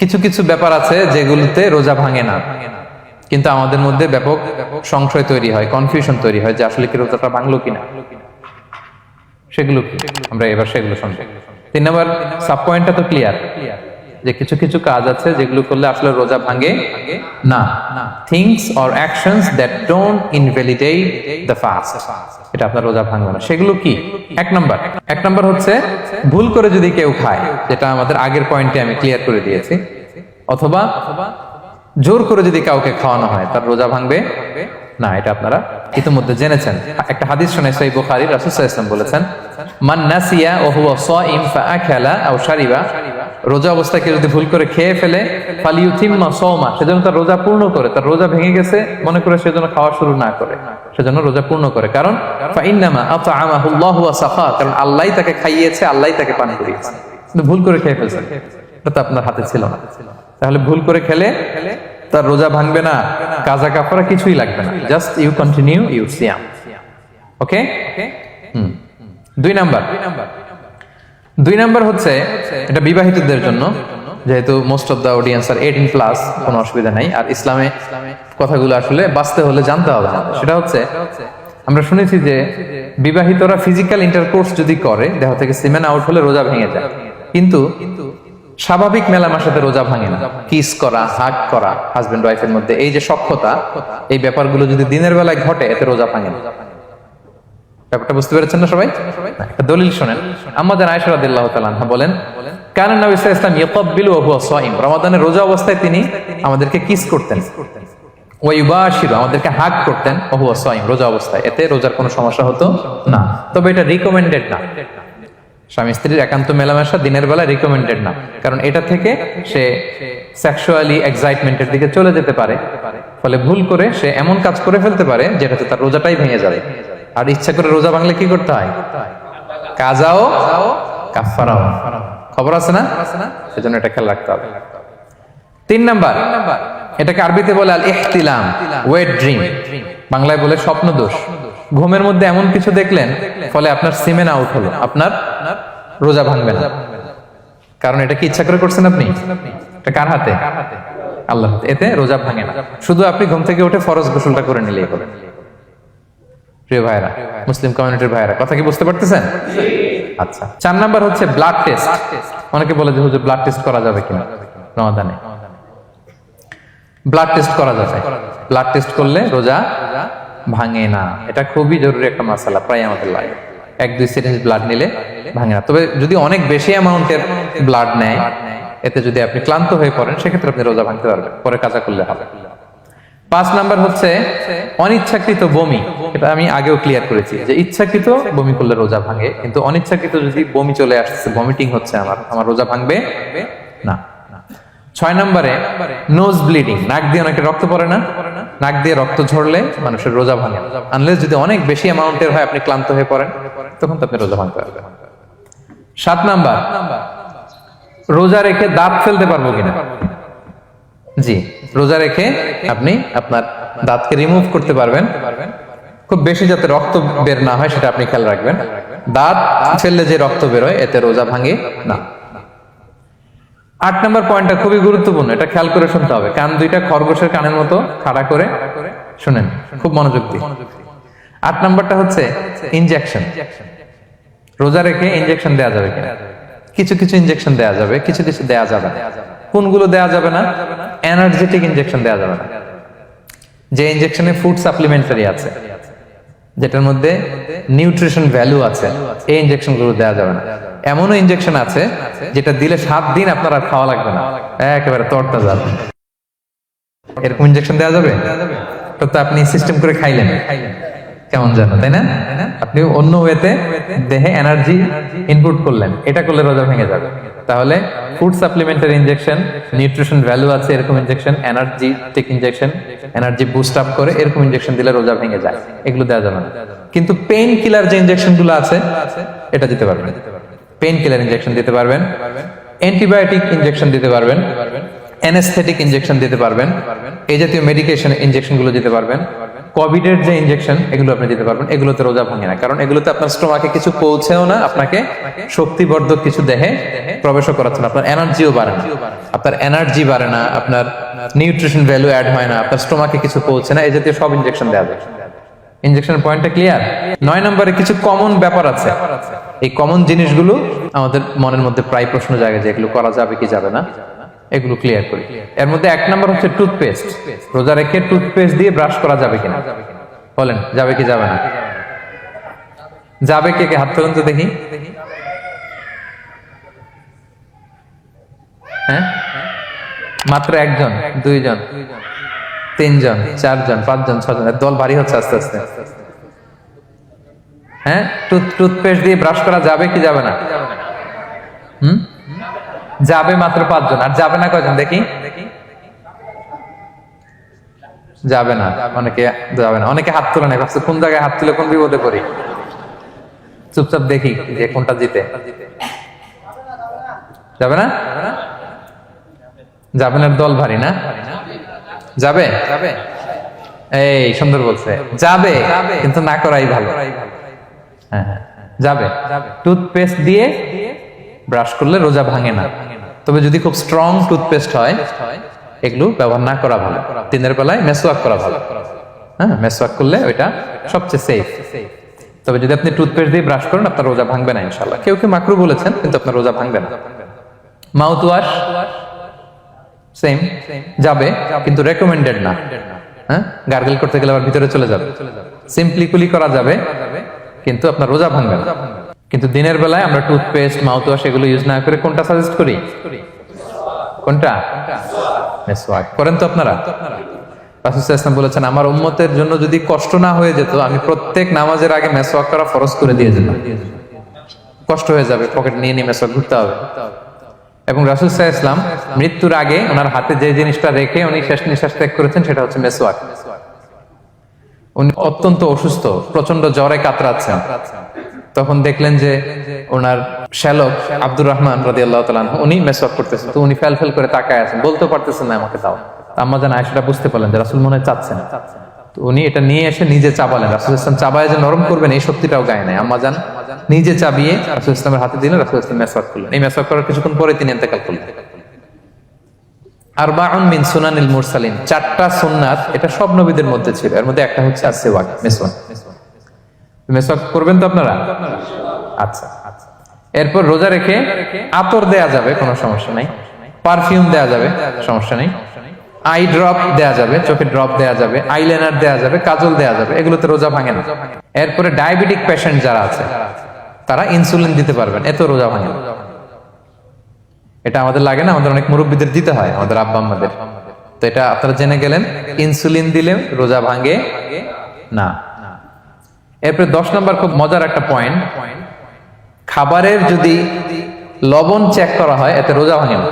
কিছু কিছু ব্যাপার আছে যেগুলোতে রোজা ভাঙে না, কিন্তু আমাদের মধ্যে ব্যাপক সংশয় তৈরি হয়, কনফিউশন তৈরি হয় যে আসলে কি রোজাটা ভাঙলো কিনা। সেগুলো কি আমরা এবার সেগুলো শুনবো। 3 নম্বর সাব পয়েন্টটা তো ক্লিয়ার যে কিছু কিছু কাজ আছে যেগুলো করলে আসলে রোজা ভাঙে না। Things or actions that don't invalidate the fast, এটা আপনার রোজা ভাঙবে না। সেগুলো কি? এক নাম্বার হচ্ছে ভুল করে যদি কেউ খায়, যেটা আমাদের আগের পয়েন্টে আমি ক্লিয়ার করে দিয়েছি, অথবা জোর করে যদি কাউকে খাওয়ানো হয় তার রোজা ভাঙবে না, এটা আপনারা ইতিমধ্যে জেনেছেন। একটা হাদিস শুনে সহিহ বুখারী, রাসূল সাল্লাল্লাহু আলাইহি ওয়াসাল্লাম বলেছেন, মান নাসিয়া ওয়া হুয়া সাইম ফাআকালা আও শারিবা, রোজা অবস্থায় কেউ যদি ভুল করে খেয়ে ফেলে, ফালিউতিম্মা সাওমা, সেজন্য তার রোজা পূর্ণ করে। তার রোজা ভেঙে গেছে মনে করে সেজন্য খাওয়া শুরু না করে, সেজন্য রোজা পূর্ণ করে। কারণ ফাইন্নামা আতআমাহুল্লাহু ওয়া সাখা, কারণ আল্লাহই তাকে খাইয়েছে, আল্লাহই তাকে পান করিয়েছে। কিন্তু ভুল করে খেয়ে ফেলছেন, এটা তো আপনার হাতে ছিল না। তাহলে ভুল করে খেলে তার রোজা ভাঙবে না, কাজা কাফারা কিছুই লাগবে না, জাস্ট ইউ কন্টিনিউ ইউ সিয়াম। ওকে। 2 নাম্বার হচ্ছে এটা বিবাহিতদের জন্য, যেহেতু most of the audience are 18+, কোনো অসুবিধা নাই। আর ইসলামে কথাগুলো আসলে বাঁচতে হলে জানতে হবে না। সেটা হচ্ছে আমরা শুনেছি যে বিবাহিতরা ফিজিক্যাল ইন্টারকোর্স যদি করে, দেহ থেকে সিমেন আউট হলে রোজা ভেঙে যায়, কিন্তু স্বাভাবিক মেলামেশার সাথে রোজা ভাঙে না। কিস করা, হাগ করা হাজবেন্ড ওয়াইফের মধ্যে, এই যে সখ্যতা, এই ব্যাপারগুলো যদি দিনের বেলায় ঘটে এতে রোজা ভাঙে না। ব্যাপারটা বুঝতে পেরেছেন না সবাই? একটা দলিল শোনেন। আম্মাজান আয়েশা রাদিয়াল্লাহু তাআলা আনহা বলেন, কানা নবী সাল্লাল্লাহু আলাইহি ওয়াসাল্লাম ইয়াকাব্বিলু ওয়া হুয়া সাইম, রমাদানের রোজা অবস্থায় তিনি আমাদেরকে কিস করতেন, ওয়া ইউবাশিরু, আমাদেরকে হাগ করতেন, ওয়া হুয়া সাইম, রোজা অবস্থায়। এতে রোজার কোনো সমস্যা হতো না, তবে এটা রিকমেন্ডেড না। স্বামী স্ত্রীর একান্ত মেলামেশা দিনের বেলা রিকমেন্ডেড না, কারণ এটা থেকে সে সেক্সুয়ালি এক্সাইটমেন্টের দিকে চলে যেতে পারে, ফলে ভুল করে সে এমন কাজ করে ফেলতে পারে যেটাতে তার রোজাটাই ভেঙে যাবে। আর ইচ্ছা করে রোজা ভাঙলে কি করতে হয়? কাজাও কাফারাও, খবর আছে না? সেজন্য এটা খেয়াল রাখতে হবে। 3 নাম্বার, এটাকে আরবিতে বলে আল ইহতিলাম, ওয়েট ড্রিম, বাংলায় বলে স্বপ্ন দোষ। ঘুমের মধ্যে এমন কিছু দেখলেন ফলে আপনার সিমেন আউট হলো, আপনার রোজা ভাঙবে না, কারণ এটা কি ইচ্ছা করে করছেন আপনি? এটা কার হাতে? আল্লাহর হাতে। এতে রোজা ভাঙে না, শুধু আপনি ঘুম থেকে উঠে ফরজ গোসলটা করে নিলেই হবে। প্রিয় ভাইরা, মুসলিম কমিউনিটির ভাইরা, কথা কি বুঝতে পারতেছেন? আচ্ছা। 4 নাম্বার হচ্ছে ব্লাড টেস্ট। অনেকে বলে যে হুজুর ব্লাড টেস্ট করা যাবে কিনা রমাদানে? ব্লাড টেস্ট করা যাবে। ব্লাড টেস্ট করলে রোজা ভাঙে না, এটা খুবই জরুরি একটা মাসালা, প্রায় আমাদের লাগে। 1-2 সিরিঞ্জ ব্লাড নিলে ভাঙে না। তবে যদি অনেক বেশি অ্যামাউন্টের ব্লাড নেয়, এতে যদি আপনি ক্লান্ত হয়ে পড়েন, সেক্ষেত্রে আপনি রোজা ভাঙতে পারবেন, পরে কাজা করলে হবে। 5 নাম্বার হচ্ছে অনিচ্ছাকৃত বমি। এটা আমি আগেও ক্লিয়ার করেছি যে ইচ্ছাকৃত বমি করলে রোজা ভাঙে, কিন্তু অনিচ্ছাকৃত যদি বমি চলে আসছে, ভমিটিং হচ্ছে, আমার রোজা ভাঙবে না। 6 নম্বরে নোজ ব্লিডিং, নাক দিয়ে অনেকে রক্ত পড়ে না, নাক দিয়ে রক্ত ঝরলে মানুষের রোজা ভাঙে, আনলেস যদি অনেক বেশি অ্যামাউন্টের হয়, আপনি ক্লান্ত হয়ে পড়েন, তখন তো আপনি রোজা ভাঙতে পারবেন। 7 নাম্বার, রোজা রেখে দাঁত ফেলতে পারবো কিনা? জি, রোজা রেখে আপনি আপনার দাঁতকে রিমুভ করতে পারবেন, খুব বেশি যাতে রক্ত বের না হয় সেটা আপনি খেয়াল রাখবেন। দাঁত ফেললে যে রক্ত বের হয় এতে রোজা ভাঙে না। 8 নম্বর পয়েন্টটা খুবই গুরুত্বপূর্ণ, এটা খেয়াল করে শুনতে হবে। কান দুইটা খরগোশের কানের মতো খাড়া করে শুনেন, খুব মনোযোগ দিয়ে। 8 নম্বরটা হচ্ছে ইনজেকশন। রোজা রেখে ইনজেকশন দেওয়া যাবে কিনা? কিছু কিছু ইনজেকশন দেওয়া যাবে, কিছু কিছু দেওয়া যাবে না। কোনগুলো দেওয়া যাবে না? এনার্জেটিক ইনজেকশন দেওয়া যাবে না। যে ইনজেকশনে ফুড সাপ্লিমেন্টারি আছে, যেটার মধ্যে নিউট্রিশন ভ্যালু আছে, এই ইনজেকশন গুলো দেওয়া যাবে না। এমনও ইনজেকশন আছে যেটা দিলে 7 দিন আপনার আর খাওয়া লাগবে না, একেবারে তরটা যাবে, এরকম ইনজেকশন দেওয়া যাবে? তো আপনি সিস্টেম করে খাইলেন কেমন জানো, তাই না? আপনি অন্য ওয়েতে দেহে এনার্জি ইনপুট করলেন, এটা করলে রোজা ভেঙে যাবে। তাহলে food supplementary injection, nutrition value আছে এরকম injection, energetic injection, energy boost up করে এরকম ইনজেকশন দিলে রোজা ভেঙে যায়, এগুলো দেওয়া যাবে না। কিন্তু পেইন কিলার যে ইনজেকশন গুলো আছে এটা দিতে পারবেন। পেইন কিলার ইনজেকশন দিতে পারবেন, অ্যান্টিবায়োটিক ইনজেকশন দিতে পারবেন, অ্যানেস্থেটিক ইনজেকশন দিতে পারবেন, এই জাতীয় মেডিকেশন ইনজেকশন গুলো দিতে পারবেন। কোভিডের যে ইনজেকশন এগুলো আপনি দিতে পারবেন, এগুলোতে রোজা ভাঙে না, কারণ এগুলোতে আপনার স্টোমাকে কিছু পৌঁছেও না, আপনাকে শক্তিবর্ধক কিছু দেহে প্রবেশও করাচ্ছে না, আপনার এনার্জিও বাড়ে না, আপনার এনার্জি বাড়ে না, আপনার নিউট্রিশন ভ্যালু অ্যাড হয় না, আপনার স্টোমাকে কিছু পৌঁছে না, এই জাতীয় সব ইনজেকশন দেওয়া যায়। ইনজেকশনের পয়েন্টটা ক্লিয়ার? 9 নম্বরে কিছু কমন ব্যাপার আছে, এই কমন জিনিসগুলো আমাদের মনের মধ্যে প্রায় প্রশ্ন জাগে যে এগুলো করা যাবে কি যাবে না, এগুলো ক্লিয়ার করি। এর মধ্যে 1 নম্বর হচ্ছে টুথপেস্ট। রোজা রেখে টুথপেস্ট দিয়ে ব্রাশ করা যাবে কিনা, বলেন যাবে কি যাবে না? যাবে, কে কে হাত তুলুন তো দেখি। হ্যাঁ, মাত্র 1 জন, 2 জন, 3 জন, 4 জন, 5 জন, 6 জন, দল ভারী হচ্ছে আস্তে আস্তে। হ্যাঁ, টুথপেস্ট দিয়ে ব্রাশ করা যাবে কি যাবে না? যাবে মাত্র 5 জন, আর যাবে না কয়জন দেখি? যাবে না, অনেকে যাবে না, অনেকে হাত তুলে নেই, ভাবছে কোন জায়গায় হাত তুলে কোন বিপদে পড়ি। চুপচাপ দেখি যে কোনটা জিতে। যাবে না? যাবে না, দল ভারী না? যাবে? এই সুন্দর বলছে, যাবে, কিন্তু না করাই ভালো। হ্যাঁ হ্যাঁ, যাবে। টুথপেস্ট দিয়ে ব্রাশ করলে রোজা ভাঙে না, তবে যদি খুব স্ট্রং টুথপেস্ট হয় এগুলো ব্যবহার না করা ভালো। দিনের বেলায় মেসওয়াক করা ভালো। হ্যাঁ, মেসওয়াক করলে ওইটা সবচেয়ে সেফ। তবে যদি আপনি টুথপেস্ট দিয়ে ব্রাশ করেন আপনার রোজা ভাঙবে না ইনশাআল্লাহ। কেউ কেউ মাকরু বলেছেন, কিন্তু আপনার রোজা ভাঙবে না। মাউথ ওয়াশ সেম, যাবে, কিন্তু রেকমেন্ডেড না। হ্যাঁ, গার্গল করতে গেলে আবার ভিতরে চলে যাবে। সিম্পলি কুলি করা যাবে, কিন্তু আপনার রোজা ভাঙবে না। কিন্তু দিনের বেলায় আমরা টুথপেস্ট, মাউথ ওয়াশ এগুলো ইউজ না করে কোনটা সাজেস্ট করি? কোনটা? মেসওয়াক করেন তো আপনারা? রাসূল সাল্লাল্লাহু আলাইহি ওয়াসাল্লাম বলেছেন, আমার উম্মতের জন্য যদি কষ্ট না হয়ে যেত আমি প্রত্যেক নামাজের আগে মেসওয়াক করা ফরজ করে দিয়ে যেতাম। কষ্ট হয়ে যাবে, পকেট নিয়ে নিয়ে মেসওয়াক ঘুরতে হবে। এবং রাসূল সাল্লাল্লাহু আলাইহি ওয়াসাল্লাম মৃত্যুর আগে ওনার হাতে যে জিনিসটা রেখে উনি শেষ নিঃশ্বাস ত্যাগ করেছেন সেটা হচ্ছে মেসওয়াক। উনি অত্যন্ত অসুস্থ, প্রচন্ড জ্বরে কাতরাচ্ছেন, তখন দেখলেন যে ওনার শ্যালক আব্দুর রহমান রাদিয়াল্লাহু তাআলা আনহু উনি মেসওয়াক করতেছেন, তো উনি ফেল ফেল করে তাকায় আছেন, বলতে পারতেছেন না আমাকে দাও। আম্মা জান আয়েশা বুঝতে পারলেন যে রাসূল মনে হয় চাচ্ছেন, তো উনি এটা নিয়ে এসে নিজে চাবালেন। রাসূল সাল্লাল্লাহু আলাইহি ওয়াসাল্লাম চাবায় যে নরম করবেন এই শক্তিটাও গায়ে নাই, আম্মা জান নিজে চাবিয়ে রাসূল সাল্লাল্লাহু আলাইহি ওয়াসাল্লামের হাতে দিলেন, রাসূল সাল্লাল্লাহু আলাইহি ওয়াসাল্লাম মেসওয়াক করলেন। এই মেসওয়াক করার কিছুক্ষণ পরে তিনি ইন্তেকাল করলেন। আরবাউন মিন সুনানিল মুরসালিন, 4টা সুন্নাত, এটা সব নবীদের মধ্যে ছিল, এর মধ্যে একটা হচ্ছে আসওয়াক, মেসওয়াক। মেসওয়াক করবেন তো আপনারা? আচ্ছা, এরপর রোজা রেখে আতর দেয়া যাবে, কোনো সমস্যা নাই, পারফিউম দেয়া যাবে, সমস্যা নেই, আই ড্রপ দেয়া যাবে, চোখে ড্রপ দেয়া যাবে, আইলাইনার দেয়া যাবে, কাজল দেয়া যাবে, এগুলোতে রোজা ভাঙে না। এরপরে ডায়াবেটিক পেশেন্ট যারা আছে তারা ইনসুলিন দিতে পারবেন, এত রোজা ভাঙে না। এটা আমাদের লাগে না, আমাদের অনেক মুরব্বীদের দিতে হয়, আমাদের আব্বা আম্মাদের। তো এটা আপনারা জেনে গেলেন, ইনসুলিন দিলে রোজা ভাঙে না। এরপরে 10 নম্বর খুব মজার একটা পয়েন্ট, খাবারের যদি লবণ চেক করা হয় এতে রোজা ভাঙে না।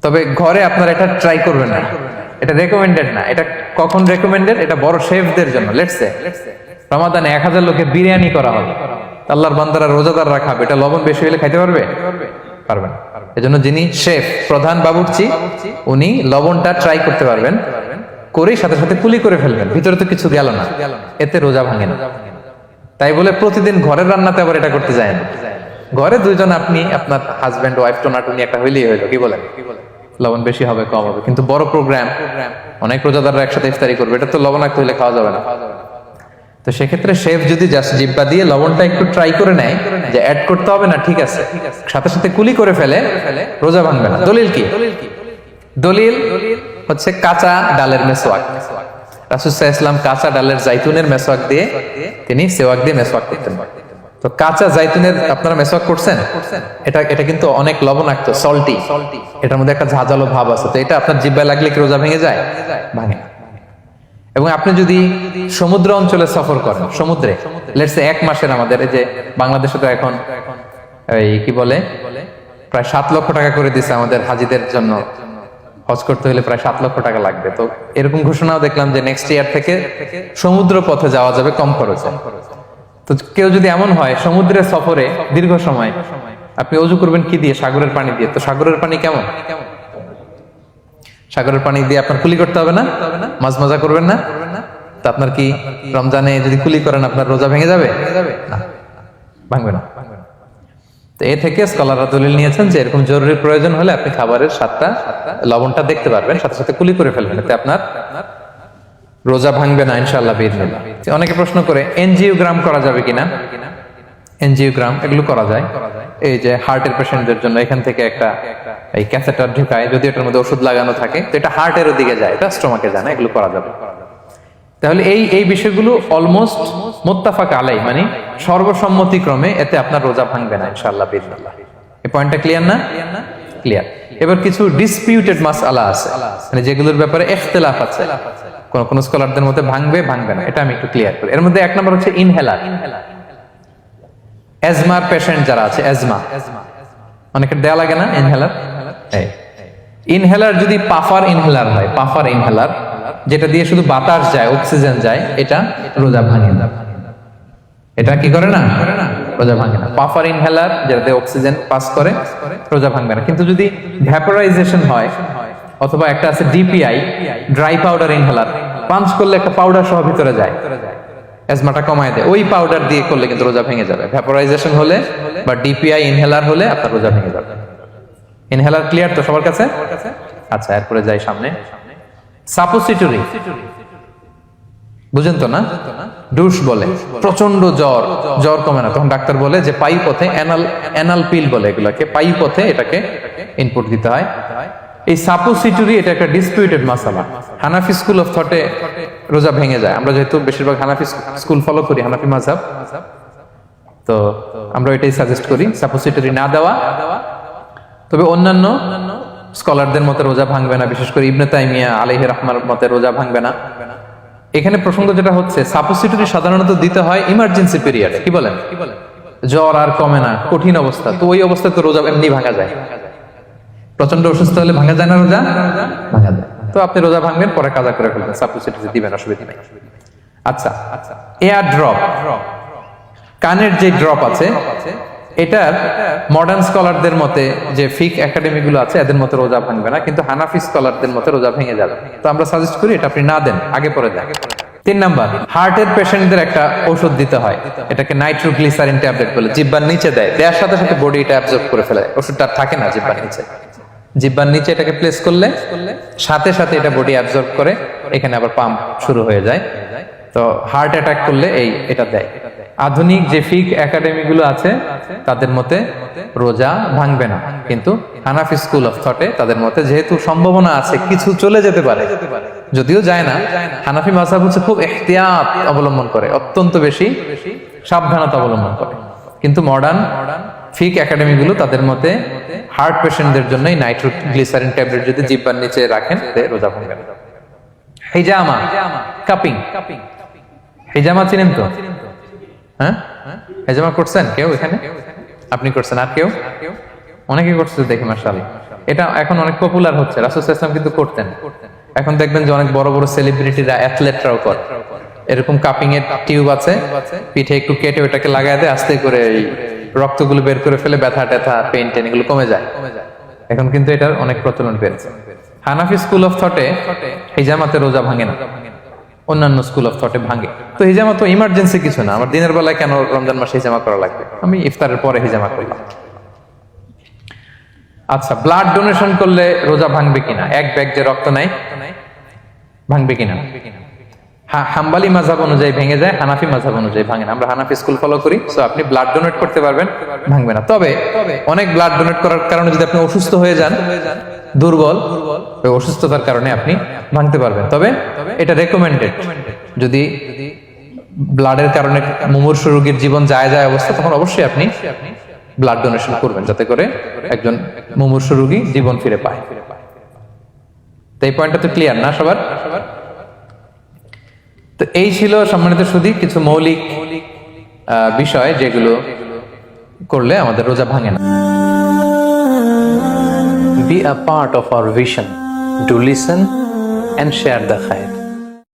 তবে ঘরে আপনারা এটা ট্রাই করবেন না, এটা রেকমেন্ডেড না। এটা কখন রেকমেন্ডেড? এটা বড় শেফদের জন্য। লেটস সে রমাদানে 1000 লোকে বিরিয়ানি করা হবে, আল্লাহর বান্দারা রোজাদাররা খাবে, এটা লবণ বেশি হলে খাইতে পারবে? পারবে না। এজন্য যিনি শেফ, প্রধান বাবুর্চি, উনি লবণটা ট্রাই করতে পারবেন, করেই সাথে সাথে কুলি করে ফেলবেন, ভিতরে তো কিছু গেল না, এতে রোজা ভাঙে না। তাই বলে প্রতিদিন ঘরের রান্নাতে আবার এটা করতে যায় না। ঘরে 2 জন, আপনি আপনার হাজবেন্ড ওয়াইফ টোনাটুনি একটা হইলেই হইলো, কি বলেন? লবণ বেশি হবে কম হবে, কিন্তু বড় প্রোগ্রাম, অনেক রোজাদাররা একসাথে ইফতারি করবে, এটা তো লবণাক্ত হইলে খাওয়া যাবে না। তো সেক্ষেত্রে শেফ যদি জাস্ট জিব্বা দিয়ে লবণটা একটু ট্রাই করে নেয় যে অ্যাড করতে হবে না, ঠিক আছে, সাথে সাথে কুলি করে ফেলে, রোজা ভাঙবে না। দলিল কি? দলিল হচ্ছে কাঁচা ডালের মেসওয়াক। রাসূল সাল্লাল্লাহু আলাইহি ওয়াসাল্লাম কাঁচা ডালের জাইতুনের মেসওয়াক দিয়ে তিনি সেওয়াক দিয়ে মেসওয়াক করতেন। তো কাঁচা জাইতুনের আপনারা মেসওয়াক করছেন, এটা কিন্তু অনেক লবণাক্ত, সল্টি, এটার মধ্যে একটা ঝাঁঝালো ভাব আছে। তো এটা আপনার জিহ্বায় লাগলে কি রোজা ভেঙে যায়? ভাঙে। এবং আপনি যদি সমুদ্র অঞ্চলে সফর করেন, সমুদ্রে লেটস সে 1 মাসের, আমাদের এই যে বাংলাদেশে তো এখন এই কি বলে প্রায় 7 লক্ষ টাকা করে দিছে আমাদের হাজিদের জন্য, হজ করতে হলে প্রায় 7 লক্ষ টাকা লাগবে। তো এরকম ঘোষণাও দেখলাম যে নেক্সট ইয়ার থেকে সমুদ্র পথে যাওয়া যাবে কম খরচে। তো কেউ যদি এমন হয় সমুদ্রের সফরে দীর্ঘ সময়, আপনি ওযু করবেন কি দিয়ে? সাগরের পানি দিয়ে। তো সাগরের পানি কেমন? সাগরের পানি দিয়ে আপনার কুলি করতে হবে না, মাছ মজা করবেন না, তো আপনার কি রমজানে যদি কুলি করেন আপনার রোজা ভেঙে যাবে? না, ভাঙবে না। তো এ থেকে স্কলাররা দলিল নিয়েছেন যে এরকম জরুরি প্রয়োজন হলে আপনি খাবারের স্বাদটা, লবণটা দেখতে পারবেন, সাথে সাথে কুলি করে ফেলবেন, এতে আপনার রোজা ভাঙবে না ইনশাআল্লাহ বিইذনিল্লাহ। অনেকে প্রশ্ন করে এনজিওগ্রাম করা যাবে কিনা? এনজিওগ্রাম এগুলো করা যায়। এই যে হার্টের পেশেন্টদের জন্য এখান থেকে একটা এই ক্যাথেটার ঢুকায়, যদি এটার মধ্যে ওষুধ লাগানো থাকে তো এটা হার্টের দিকে যায়, এটা স্টোমাকে যায় না, এগুলো করা যাবে। তাহলে এই বিষয়গুলো অলমোস্ট মুত্তাফাক আলাই, মানে সর্বসম্মতিক্রমে এতে আপনার রোজা ভাঙবে না ইনশাআল্লাহ বিইذনিল্লাহ। এই পয়েন্টটা ক্লিয়ার না? ক্লিয়ার। এবার কিছু ডিসপিউটেড মাসআলা আছে, মানে যেগুলোর ব্যাপারে ইখতিলাফ আছে, কোন স্কলারদের মধ্যে ভাঙবে ভাঙবে না, এটা আমি একটু ক্লিয়ার করি। এর মধ্যে এক নম্বর হচ্ছে ইনহেলার। অ্যাজমার পেশেন্ট যারা আছে, অ্যাজমা অনেকের দেয়া লাগে না ইনহেলার? ইনহেলার যদি পাফার ইনহেলার হয়, পাফার ইনহেলার যেটা দিয়ে শুধু বাতাস যায়, অক্সিজেন যায়, এটা রোজা ভাঙে না। এটা কি করে না? রোজা ভাঙে না। পাফার ইনহেলার যেটা দিয়ে অক্সিজেন পাস করে, রোজা ভাঙবে না। কিন্তু যদি ভ্যাপোরাইজেশন হয়, অথবা একটা আছে DPI, dry powder inhaler, punch করলে একটা পাউডার সহ ভিতরে যায়, অ্যাজমাটা কমায় দেয়, ওই পাউডার দিয়ে করলে কিন্তু রোজা ভেঙে যাবে। ভ্যাপোরাইজেশন হলে বা ডিপিআই ইনহেলার হলে আপনার রোজা ভেঙে যাবে। ইনহেলার ক্লিয়ার তো সবার কাছে? আচ্ছা, এরপরে যাই সামনে। সাপোসিটরি বুঝেন তো না? ডুশ বলে, প্রচন্ড জ্বর কমে না, তখন ডাক্তার বলে যে পাই পথে অ্যানাল পিল বলে এগুলাকে, পাই পথে এটাকে ইনপুট দিতে হয়। এই সাপোসিটরি এটা একটা ডিসপিউটেড মাসালা। হানাফি স্কুল অফ থটে রোজা ভেঙে যায়। আমরা যেহেতু বেশিরভাগ হানাফি স্কুল ফলো করি, হানাফি মাযহাব, তো আমরা এটাই সাজেস্ট করি সাপোসিটরি না দেওয়া। তবে অন্যান্য স্কলারদের মতে রোজা ভাঙবে না, বিশেষ করে ইবনে তাইমিয়া আলাইহি রাহমার মতে রোজা ভাঙবে না। এখানে প্রসঙ্গ যেটা হচ্ছে, সাপোসিটরি সাধারণত দিতে হয় ইমার্জেন্সি পিরিয়ডে। কি বলেন? জ্বর আর কমে না, কঠিন অবস্থা, তো ওই অবস্থায় তো রোজা এমনি ভাঙা যায়। প্রচন্ড অসুস্থ হলে ভাঙা যায় না রোজা? ভাঙা যায়। তো আপনি রোজা ভাঙবেন, পরে কাজা করে ফেলবেন, সাপোসিটরি দিবেন, অসুবিধা নেই। আচ্ছা, এয়ার ড্রপ, কানের যে ড্রপ আছে, এটার মডার্ন স্কলারদের মতে, যে ফিক একাডেমি গুলো আছে, এদের মতে রোজা ভাঙবে না, কিন্তু হানাফি স্কলারদের মতে রোজা ভেঙে যাবে। তো আমরা সাজেস্ট করি এটা আপনি না দেন, আগে পরে দেন। 3 নাম্বার, হার্টের পেশেন্টদের একটা ওষুধ দিতে হয়, এটাকে নাইট্রোগ্লিসারিন ট্যাবলেট বলে, জিহ্বার নিচে দেয়, দেওয়ার সাথে সাথে বডি এটা অ্যাবজর্ব করে ফেলে, ওষুধটা থাকে না জিহ্বার নিচে। জিহ্বার নিচে এটাকে প্লেস করলে সাথে সাথে এটা বডি অ্যাবজর্ব করে, এখানে আবার পাম্প শুরু হয়ে যায়। তো হার্ট অ্যাটাক করলে এটা দেয়। আধুনিক যে ফিক একাডেমি গুলো আছে তাদের মতে রোজা ভাঙবে না, কিন্তু হানাফি স্কুল অফ থটে তাদের মতে যেহেতু সম্ভাবনা আছে কিছু চলে যেতে পারে, যদিও যায় না, হানাফি মাযহাব হচ্ছে খুব ইহতিয়াত অবলম্বন করে, অত্যন্ত বেশি সাবধানতা অবলম্বন করে। কিন্তু মডার্ন ফিক একাডেমি গুলো তাদের মতে হার্ট পেশেন্টদের জন্য নাইট্রোগ্লিসারিন ট্যাবলেট যদি জিহ্বার নিচে রাখেন রোজা ভাঙবে না। হিজামা, কাপিং, হিজামা চিনেন তো? হ্যাঁ, হিজামা করছেন কেউ এখানে? আপনি করছেন, আর কেউ? অনেকে করছে দেখি, মাশাআল্লাহ। এটা এখন অনেক পপুলার হচ্ছে, রাসূল সাল্লাল্লাহু আলাইহি ওয়াসাল্লাম কিন্তু করতেন। এখন দেখবেন যে অনেক বড় বড় সেলিব্রিটিরা, অ্যাথলেটরাও করে। এরকম কাপিং এর টিউব আছে, পিঠে একটু কেটে ওটাকে লাগায় দেয়, আস্তে করে এই রক্তগুলো বের করে ফেলে, ব্যথা ট্যাথা, পেইন টেন এগুলো কমে যায়। এখন কিন্তু এটার অনেক প্রচলন পেয়েছে। হানাফি স্কুল অফ থটে হিজামাতে রোজা ভাঙে না, অন্যান্য স্কুল অফ থটে ভাঙে। তো হিজামা তো ইমার্জেন্সি কিছু না, আমার দিনের বেলায় কেন রমজান মাসে হিজামা করা লাগবে, আমি ইফতারের পরে হিজামা করলাম। আচ্ছা, ব্লাড ডোনেশন করলে রোজা ভাঙবে কিনা? এক ব্যাগ যে রক্ত নেয়, ভাঙবে কিনা? হাম্বলি মাযহাব অনুযায়ী ভেঙে যায়, হানাফি মাযহাব অনুযায়ী ভাঙে না। আমরা হানাফি স্কুল ফলো করি, সো আপনি ব্লাড ডোনেট করতে পারবেন, ভাঙবে না। তবে অনেক ব্লাড ডোনেট করার কারণে যদি আপনি অসুস্থ হয়ে যান, দুর্বল, ওই অসুস্থতার কারণে আপনি ভাঙতে পারবেন। তবে এটা রেকমেন্ডেড, যদি ব্লাডের কারণে মুমূর্ষু রোগীর জীবন যায় অবস্থা, তখন অবশ্যই আপনি ব্লাড ডোনেশন করবেন, যাতে করে একজন মুমূর্ষু রোগী জীবন ফিরে পায়। তো এই পয়েন্টটা তো ক্লিয়ার না সবার? তো এই ছিল সম্মানিত সুধী কিছু মৌলিক বিষয় যেগুলো করলে আমাদের রোজা ভাঙে না। Be a part of our vision. Do listen and share the khair.